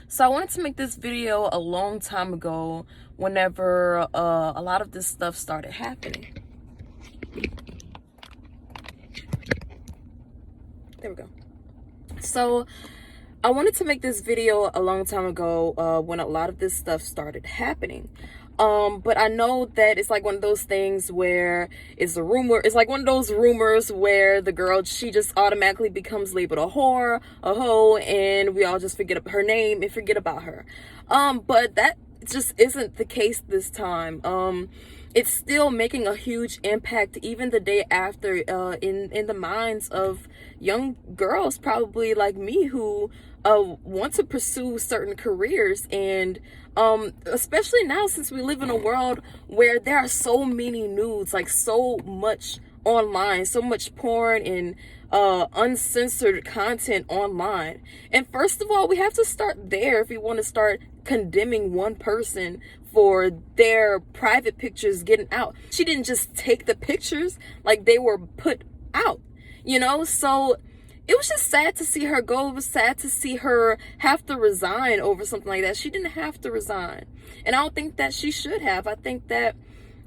So I wanted to make this video a long time ago whenever a lot of this stuff started happening. There we go. So I wanted to make this video a long time ago when a lot of this stuff started happening. But I know that it's like one of those things where it's a rumor. It's like one of those rumors where the girl, she just automatically becomes labeled a whore, a hoe, and we all just forget her name and forget about her. But that just isn't the case this time. It's still making a huge impact even the day after in the minds of young girls, probably like me, who want to pursue certain careers. And especially now, since we live in a world where there are so many nudes, like so much online, so much porn and uncensored content online. And first of all, we have to start there if we want to start condemning one person for their private pictures getting out. She didn't just take the pictures, like they were put out, you know? So it was just sad to see her go. It was sad to see her have to resign over something like that. She didn't have to resign. And I don't think that she should have. I think that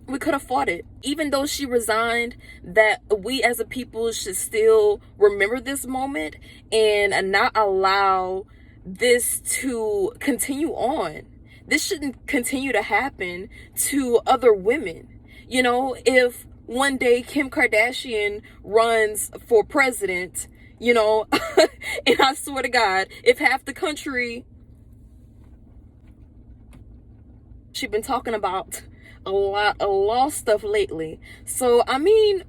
we could have fought it. Even though she resigned, that we as a people should still remember this moment and not allow this to continue on. This shouldn't continue to happen to other women. You know, if one day Kim Kardashian runs for president, you know, and I swear to God, if half the country, she's been talking about a lot of law stuff lately. So, I mean,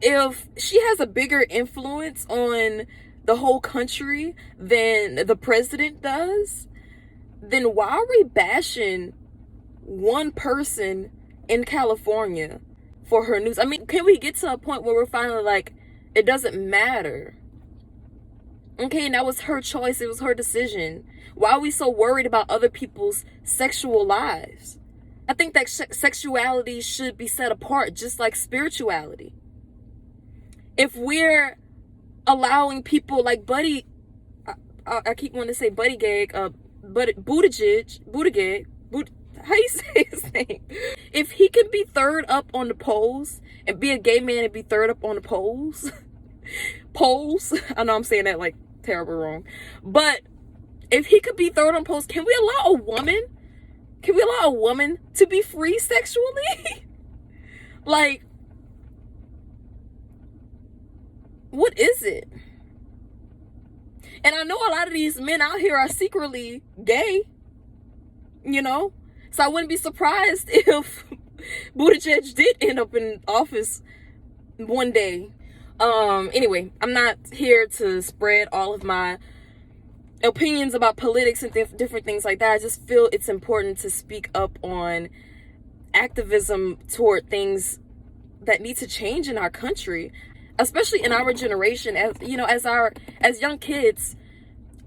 if she has a bigger influence on the whole country than the president does, then why are we bashing one person in California for her news? I mean, can we get to a point where we're finally like, it doesn't matter? Okay, and that was her choice. It was her decision. Why are we so worried about other people's sexual lives? I think that sexuality should be set apart, just like spirituality. If we're allowing people like Buddy, I keep wanting to say Buddy Gag, but Buttigieg, how you say his name? If he can be third up on the polls and be a gay man and be third up on the polls, I know I'm saying that like terrible wrong, but if he could be third on polls, can we allow a woman? Can we allow a woman to be free sexually? Like, what is it? And I know a lot of these men out here are secretly gay, you know? So I wouldn't be surprised if Buttigieg did end up in office one day. Anyway, I'm not here to spread all of my opinions about politics and different things like that. I just feel it's important to speak up on activism toward things that need to change in our country, especially in our generation. As you know, as young kids,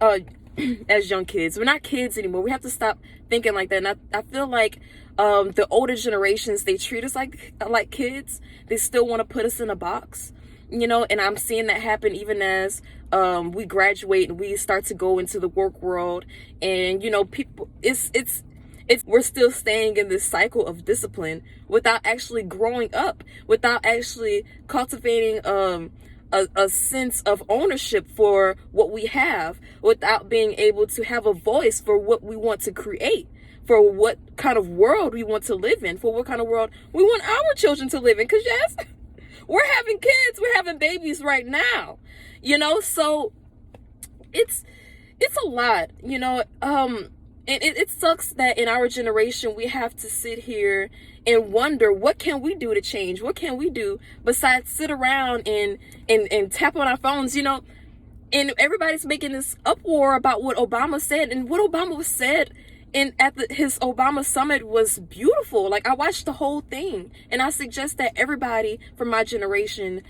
as young kids, we're not kids anymore. We have to stop thinking like that. And I feel like the older generations, they treat us like kids. They still want to put us in a box, you know. And I'm seeing that happen even as we graduate and we start to go into the work world. And you know, people, it's we're still staying in this cycle of discipline without actually growing up, without actually cultivating a sense of ownership for what we have, without being able to have a voice for what we want to create, for what kind of world we want to live in, for what kind of world we want our children to live in. Because yes, we're having kids, we're having babies right now, you know. So it's a lot, you know. And it sucks that in our generation we have to sit here and wonder, what can we do to change? What can we do besides sit around and tap on our phones, you know? And everybody's making this uproar about what Obama said, and what Obama said at his Obama summit was beautiful. Like, I watched the whole thing, and I suggest that everybody from my generation,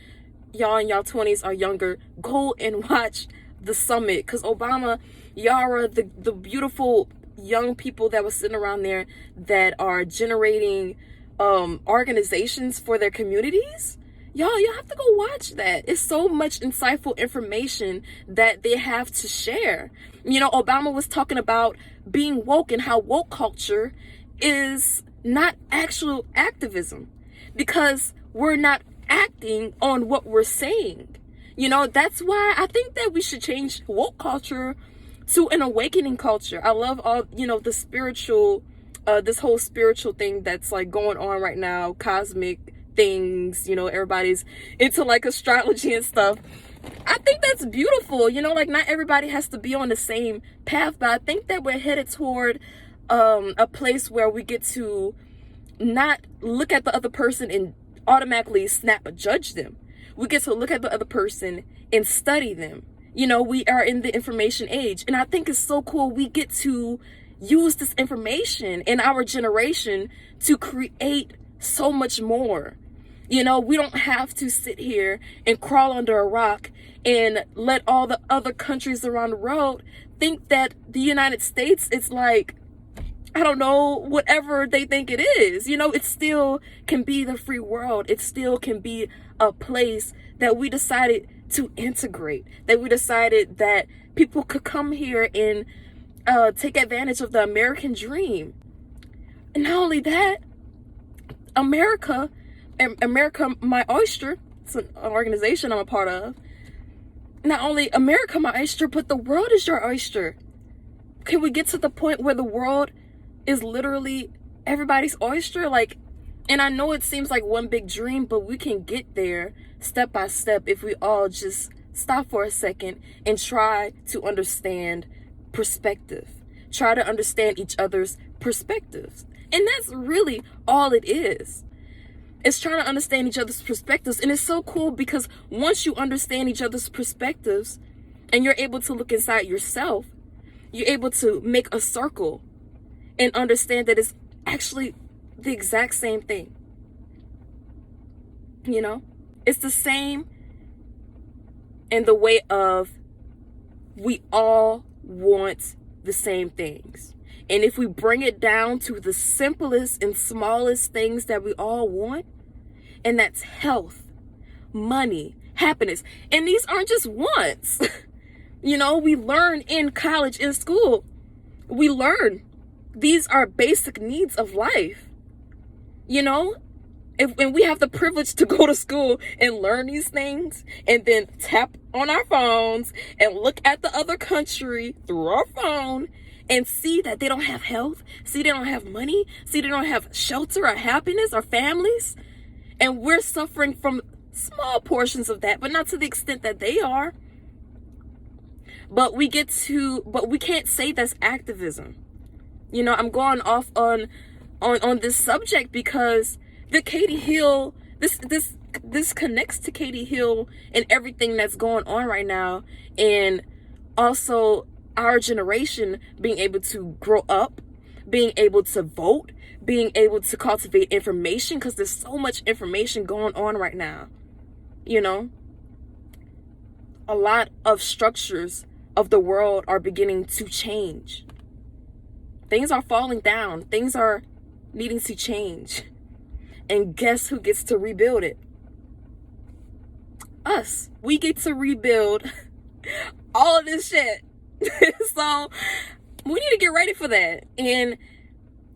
y'all in y'all 20s or younger, go and watch the summit, because Obama, Yara, the beautiful young people that were sitting around there that are generating organizations for their communities, y'all have to go watch that. It's so much insightful information that they have to share. Obama was talking about being woke and how woke culture is not actual activism, because we're not acting on what we're saying. That's why I think that we should change woke culture to an awakening culture. I love all, the spiritual, this whole spiritual thing that's like going on right now, cosmic things, everybody's into like astrology and stuff. I think that's beautiful, like not everybody has to be on the same path, but I think that we're headed toward a place where we get to not look at the other person and automatically snap or judge them. We get to look at the other person and study them. We are in the information age, and I think it's so cool we get to use this information in our generation to create so much more. We don't have to sit here and crawl under a rock and let all the other countries around the world think that the United States is like, I don't know, whatever they think it is. It still can be the free world. It still can be a place that we decided to integrate, that we decided that people could come here and take advantage of the American dream. And not only that, America, My Oyster, it's an organization I'm a part of. Not only America, my oyster, but the world is your oyster. Can we get to the point where the world is literally everybody's oyster? And I know it seems like one big dream, but we can get there step by step if we all just stop for a second and try to understand perspective. Try to understand each other's perspectives. And that's really all it is. It's trying to understand each other's perspectives. And it's so cool because once you understand each other's perspectives and you're able to look inside yourself, you're able to make a circle and understand that it's actually the exact same thing. It's the same in the way of we all want the same things. And if we bring it down to the simplest and smallest things that we all want, and that's health, money, happiness. And these aren't just wants. We learn in college, in school, we learn these are basic needs of life. And we have the privilege to go to school and learn these things and then tap on our phones and look at the other country through our phone and see that they don't have health, see they don't have money, see they don't have shelter or happiness or families. And we're suffering from small portions of that, but not to the extent that they are. But we can't say that's activism. I'm going off on this subject because the Katie Hill, this connects to Katie Hill and everything that's going on right now, and also our generation being able to grow up, being able to vote, being able to cultivate information, because there's so much information going on right now. A lot of structures of the world are beginning to change. Things are falling down. Things are needing to change. And guess who gets to rebuild it? Us. We get to rebuild all of this shit. So we need to get ready for that. And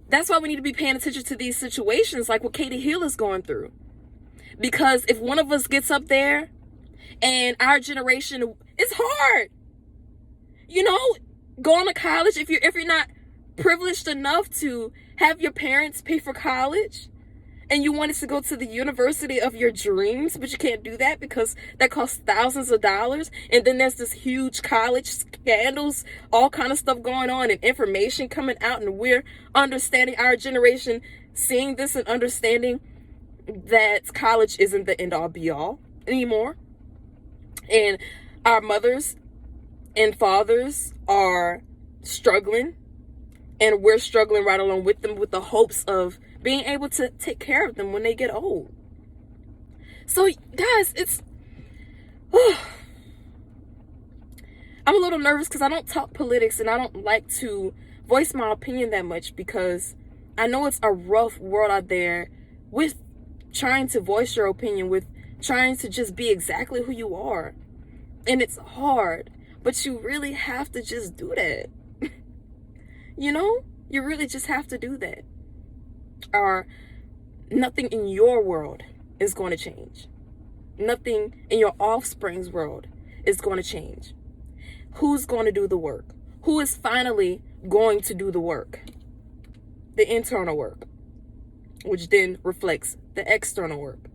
that's why we need to be paying attention to these situations like what Katie Hill is going through. Because if one of us gets up there and our generation, it's hard. Going to college, if you're not privileged enough to have your parents pay for college, and you wanted to go to the university of your dreams, but you can't do that because that costs thousands of dollars. And then there's this huge college scandals, all kind of stuff going on, and information coming out, and we're understanding, our generation seeing this and understanding that college isn't the end all be all anymore. And our mothers and fathers are struggling, and we're struggling right along with them with the hopes of being able to take care of them when they get old. So guys, I'm a little nervous because I don't talk politics and I don't like to voice my opinion that much, because I know it's a rough world out there with trying to voice your opinion, with trying to just be exactly who you are. And it's hard. But you really have to just do that. You know? You really just have to do that. Or nothing in your world is going to change. Nothing in your offspring's world is going to change. Who's going to do the work? Who is finally going to do the work? The internal work, which then reflects the external work.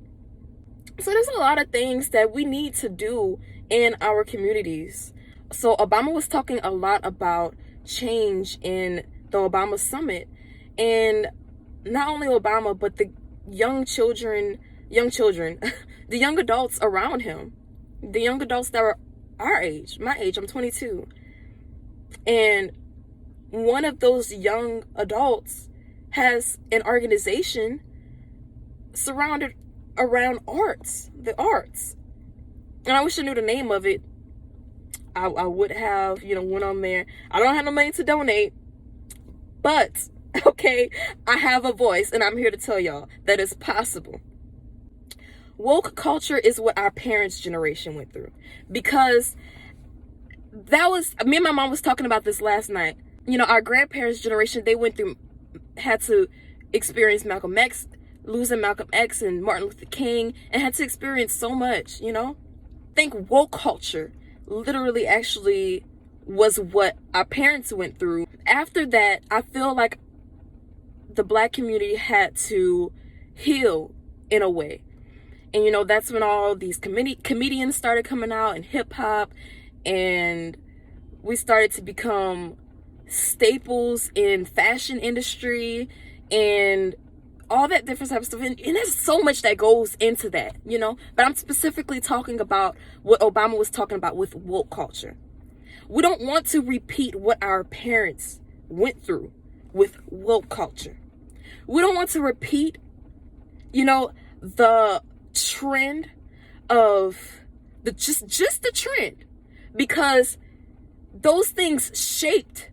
So there's a lot of things that we need to do in our communities. So Obama was talking a lot about change in the Obama summit, and not only Obama, but the young children, the young adults around him, the young adults that were our age, my age, I'm 22. And one of those young adults has an organization surrounded around the arts. And I wish I knew the name of it. I would have, went on there. I don't have no money to donate, but okay, I have a voice, and I'm here to tell y'all that it's possible. Woke culture is what our parents' generation went through, because that was, me and my mom was talking about this last night. Our grandparents' generation, they had to experience Malcolm X, losing Malcolm X and Martin Luther King, and had to experience so much, I think woke culture literally actually was what our parents went through. After that, I feel like the Black community had to heal in a way. And that's when all these comedians started coming out, and hip hop, and we started to become staples in fashion industry and all that different type of stuff. And there's so much that goes into that, but I'm specifically talking about what Obama was talking about with woke culture. We don't want to repeat what our parents went through with woke culture. We don't want to repeat, the trend of just the trend, because those things shaped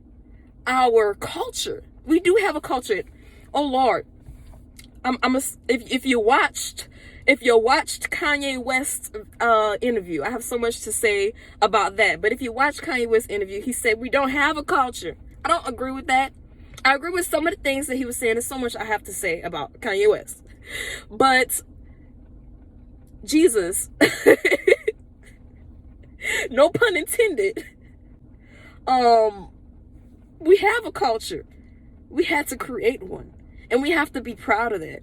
our culture. We do have a culture. Oh Lord, if you watched Kanye West's interview, I have so much to say about that. But if you watch Kanye West's interview, he said we don't have a culture. I don't agree with that. I agree with some of the things that he was saying. There's so much I have to say about Kanye West. But Jesus, no pun intended. We have a culture. We had to create one. And we have to be proud of that.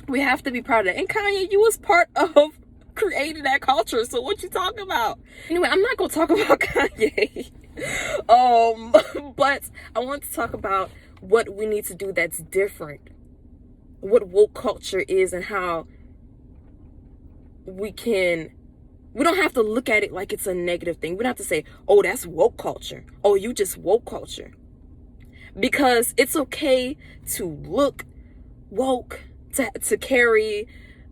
We have to be proud of that. And Kanye, you was part of creating that culture. So what you talking about? Anyway, I'm not going to talk about Kanye. But I want to talk about what we need to do that's different. What woke culture is, and how we don't have to look at it like it's a negative thing. We don't have to say, oh, that's woke culture. Oh, you just woke culture. Because it's okay to look woke, to carry,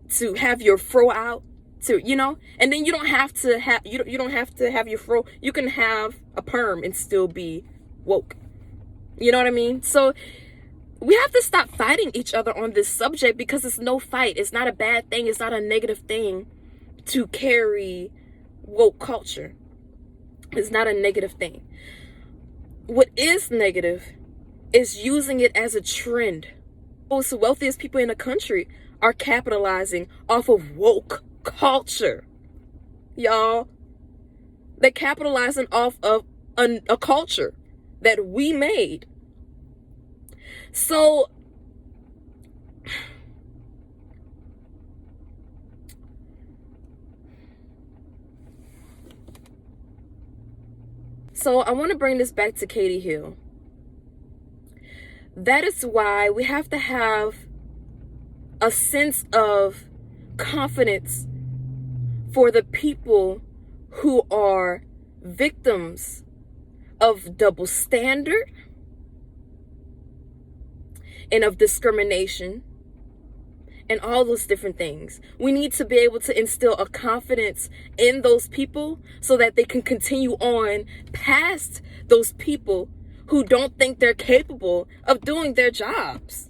to have your fro out, and then you don't have to have your fro. You can have a perm and still be woke. You know what I mean? So we have to stop fighting each other on this subject, because it's no fight. It's not a bad thing. It's not a negative thing to carry woke culture. It's not a negative thing. What is negative is using it as a trend. Most wealthiest people in the country are capitalizing off of woke culture. Y'all, they're capitalizing off of a culture that we made. So I want to bring this back to Katie Hill. That is why we have to have a sense of confidence for the people who are victims of double standard and of discrimination and all those different things. We need to be able to instill a confidence in those people so that they can continue on past those people who don't think they're capable of doing their jobs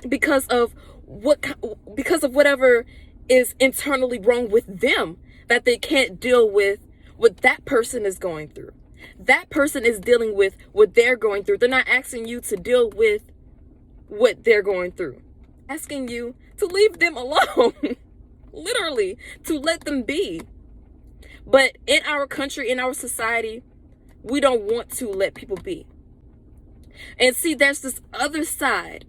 because of whatever is internally wrong with them. that they can't deal with what that person is going through. That person is dealing with what they're going through. They're not asking you to deal with what they're going through. Asking you to leave them alone. Literally, to let them be. But in our country, in our society, we don't want to let people be. And see, there's this other side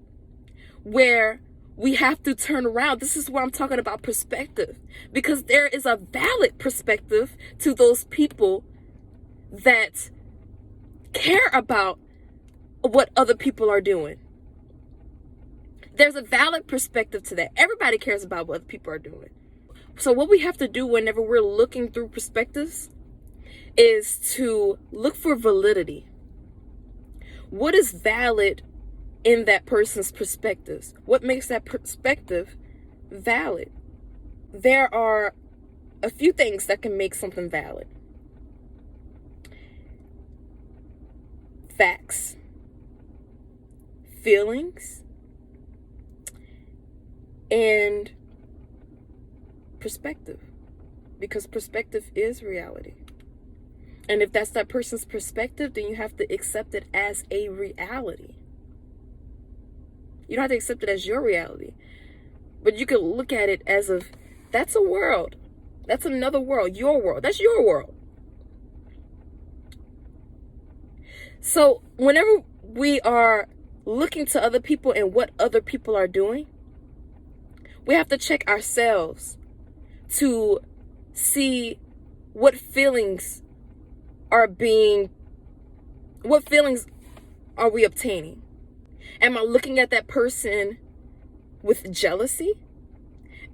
where we have to turn around. This is where I'm talking about perspective. Because there is a valid perspective to those people that care about what other people are doing. There's a valid perspective to that. Everybody cares about what other people are doing. So what we have to do whenever we're looking through perspectives is to look for validity. What is valid in that person's perspectives? What makes that perspective valid? There are a few things that can make something valid. Facts, feelings, and perspective. Because perspective is reality. And if that's that person's perspective, then you have to accept it as a reality. You don't have to accept it as your reality. But you can look at it as if that's a world. That's another world. Your world. That's your world. So whenever we are looking to other people and what other people are doing, we have to check ourselves to see what feelings are we obtaining? Am I looking at that person with jealousy?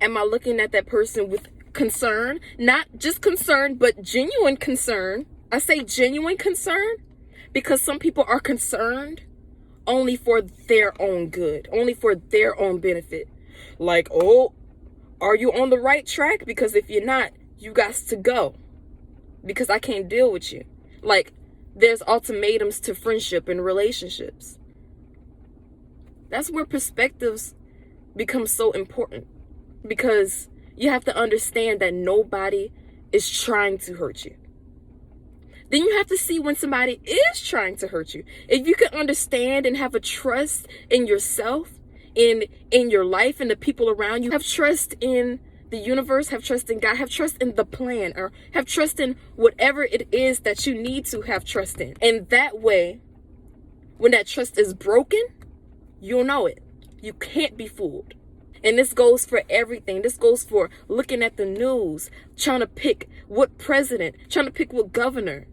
Am I looking at that person with concern? Not just concern, but genuine concern. I say genuine concern because some people are concerned only for their own good, only for their own benefit. Like, oh, are you on the right track? Because if you're not, you got to go. Because I can't deal with you. Like, there's ultimatums to friendship and relationships. That's where perspectives become so important. Because you have to understand that nobody is trying to hurt you. Then you have to see when somebody is trying to hurt you. If you can understand and have a trust in yourself, in your life and the people around you, have trust in the universe, have trust in God, have trust in the plan, or have trust in whatever it is that you need to have trust in. And that way, when that trust is broken, you'll know it. You can't be fooled. And this goes for everything. This goes for looking at the news, trying to pick what president, trying to pick what governor,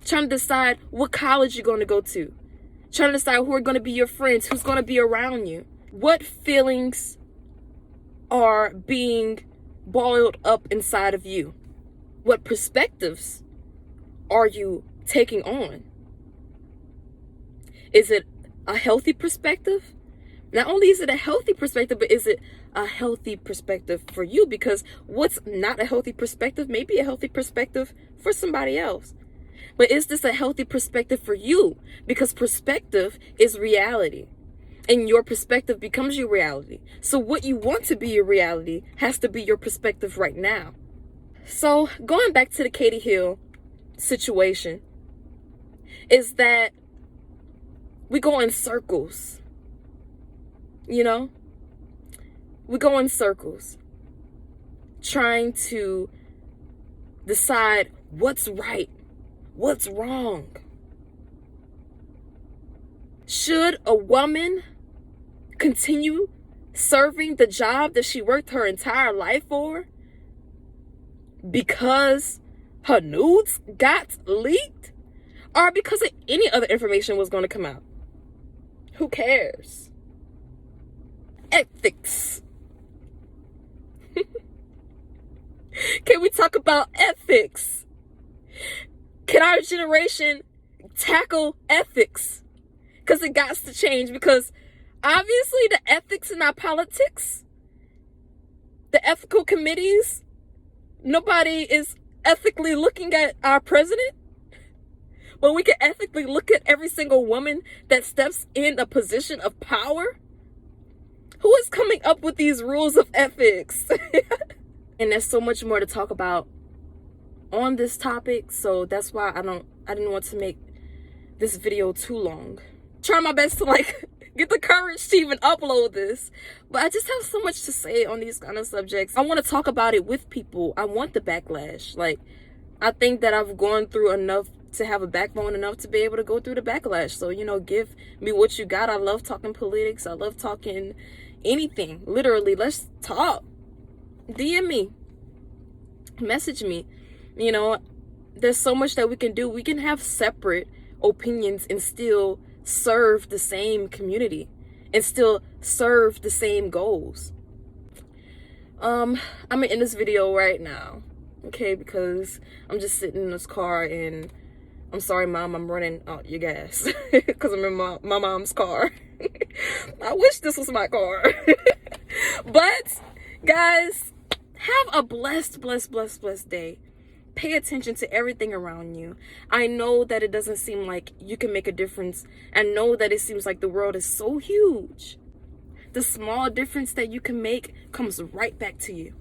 trying to decide what college you're going to go to, trying to decide who are going to be your friends, who's going to be around you, what feelings are being boiled up inside of you, what perspectives are you taking on? Is it a healthy perspective? Not only is it a healthy perspective, but is it a healthy perspective for you? Because what's not a healthy perspective may be a healthy perspective for somebody else. But is this a healthy perspective for you? Because perspective is reality. And your perspective becomes your reality. So what you want to be your reality has to be your perspective right now. So going back to the Katie Hill situation, is that we go in circles. You know? We go in circles trying to decide what's right, what's wrong. Should a woman continue serving the job that she worked her entire life for because her nudes got leaked, or because any other information was going to come out? Who cares? Ethics. Can we talk about ethics? Can our generation tackle ethics? Because it got to change. Because obviously the ethics in our politics, the ethical committees, nobody is ethically looking at our president. But we can ethically look at every single woman that steps in a position of power. Who is coming up with these rules of ethics? And there's so much more to talk about on this topic, so that's why I didn't want to make this video too long. Try my best to like get the courage to even upload this, but I just have so much to say on these kind of subjects. I want to talk about it with people. I want the backlash. Like, I think that I've gone through enough to have a backbone enough to be able to go through the backlash. So, you know, give me what you got. I love talking politics. I love talking anything. Literally, let's talk. DM me, message me. You know, there's so much that we can do. We can have separate opinions and still serve the same community and still serve the same goals. I'm gonna end this video right now, okay, because I'm just sitting in this car, and I'm sorry, Mom, I'm running out your gas because I'm in my mom's car. I wish this was my car. But guys, have a blessed day. Pay attention to everything around you. I know that it doesn't seem like you can make a difference, and know that it seems like the world is so huge. The small difference that you can make comes right back to you.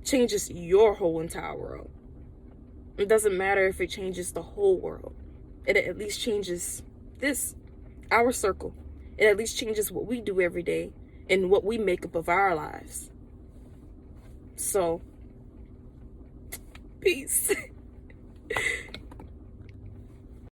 Changes your whole entire world. It doesn't matter if it changes the whole world. It at least changes our circle. It at least changes what we do every day and what we make up of our lives. So, peace.